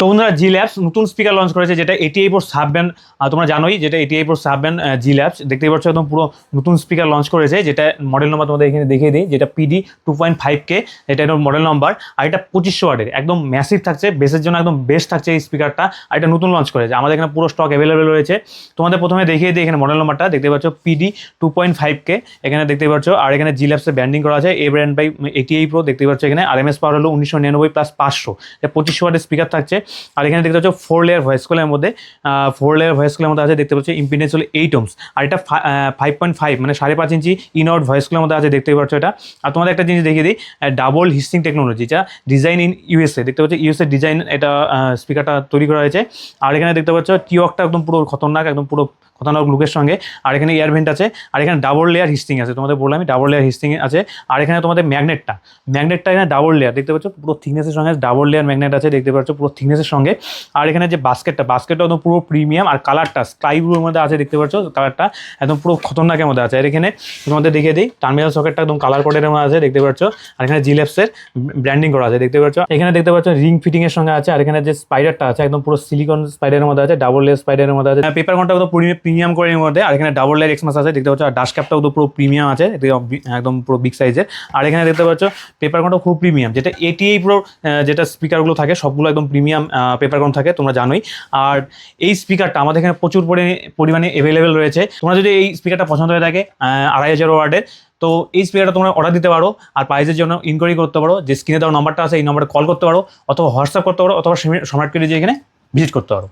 তো বন্ধুরা জি ল্যাবস নতুন স্পিকার লঞ্চ করেছে যেটা 88 সাব ব্যান্ড। তোমরা জানোই যেটা 88 সাব ব্যান্ড জি ল্যাবস দেখতেই পাচ্ছ একদম পুরো নতুন স্পিকার লঞ্চ করেছে, যেটা মডেল নাম্বার তোমাদের এখানে দেখিয়ে দিই, যেটা PD 2.5K, এটা এর মডেল নাম্বার। আর এটা 2500 ওয়াটের একদম ম্যাসিভ থাকছে, বেসের জন্য একদম বেস্ট থাকছে এই স্পিকারটা। আর এটা নতুন লঞ্চ করেছে, আমাদের এখানে পুরো স্টক অ্যাভেলেবেল রয়েছে। তোমাদের প্রথমে দেখিয়ে দিই এখানে মডেল নাম্বারটা দেখতে পাচ্ছ PD 2.5K এখানে দেখতে পাচ্ছ। আর এখানে জি ল্যাবসের ব্র্যান্ডিং করা আছে এ ব্র্যান্ড বাই 88 প্রো দেখতে পাচ্ছ। এখানে RMS পাওয়ার হলো 1999 প্লাস 500, 2500 ওয়াটের স্পিকার থাকছে। আর এখানে দেখতে পাচ্ছ 4 লেয়ার ভয়েস কলের মধ্যে 4 লেয়ার ভয়েস কলের মধ্যে আছে দেখতে পাচ্ছ। ইম্পিডেন্স হলো 8 ohms, আর এটা 5.5 মানে 5.5 ইঞ্চি ইনআউট ভয়েস কলের মধ্যে আছে দেখতে পাচ্ছ এটা। আর তোমাদের একটা জিনিস দেখিয়ে দিই, ডাবল হিস্টিং টেকনোলজি, যা ডিজাইন ইন USA দেখতে পাচ্ছ। USA ডিজাইন এটা স্পিকারটা তৈরি করা হয়েছে। আর এখানে দেখতে পাচ্ছ টিওয়াকটা একদম পুরো খতরনাক, একদম পুরো খতরনাক লুকের সঙ্গে। আর এখানে এয়ার ভেন্ট আছে, আর এখানে ডাবল লেয়ার হিস্টিং আছে, তোমাদের বললাম আমি ডাবল লেয়ার হিস্টিং আছে। আর এখানে তোমাদের ম্যাগনেটটা এখানে ডাবল লেয়ার দেখতে পাচ্ছ, পুরো থিকনেসের সঙ্গে ডাবল লেয়ার ম্যাগনেট আছে দেখতে পাচ্ছ, পুরো থিকনেসের সঙ্গে। আর এখানে যে বাস্কেটটা একদম পুরো প্রিমিয়াম, আর কালারটা স্কাই ব্লুর মধ্যে আছে দেখতে পাচ্ছ, কালারটা একদম পুরো খতরনাকের মধ্যে আছে। আর এখানে তোমাদের দেখিয়ে দিই টার্মিনাল সকেটটা একদম কালার কোডের মধ্যে আছে দেখতে পাচ্ছ। আর এখানে জি ল্যাবসের ব্র্যান্ডিং করা আছে দেখতে পাচ্ছ। এখানে দেখতে পাচ্ছ রিং ফিটিং এর সঙ্গে আছে। আর এখানে যে স্পাইডারটা আছে একদম পুরো সিলিকন স্পাইডারের মধ্যে আছে, ডাবল লেয়ার স্পাইডারের মধ্যে আছে। পেপার কোনটা একদম প্রিমিয়াম কোয়ালিটির মধ্যে। আর এখানে ডাবল লেয়ার এক্সমাস আছে দেখতে পাচ্ছ। আর ডাশ ক্যাপটাও তো পুরো প্রিমিয়াম আছে, একদম পুরো বিগ সাইজের। আর এখানে দেখতে পাচ্ছ পেপার কোনটা খুব প্রিমিয়াম, যেটা 88 প্রো যেটা স্পিকারগুলো থাকে সবগুলো একদম প্রিমিয়াম পেপার কোন থাকে, তোমরা জানোই। আর এই স্পিকারটা আমাদের এখানে প্রচুর পরিমাণে অ্যাভেলেবেল রয়েছে। তোমরা যদি এই স্পিকারটা পছন্দ হয়ে থাকে 2500 ওয়াটের, তো এই স্পিকারটা তোমরা অর্ডার দিতে পারো। আর প্রাইসের জন্য ইনকোয়ারি করতে পারো, যে স্ক্রিনে দেওয়া নাম্বারটা আছে এই নাম্বারে কল করতে পারো, অথবা হোয়াটসঅ্যাপ করতে পারো, অথবা সম্রাট পেজে এখানে ভিজিট করতে পারো।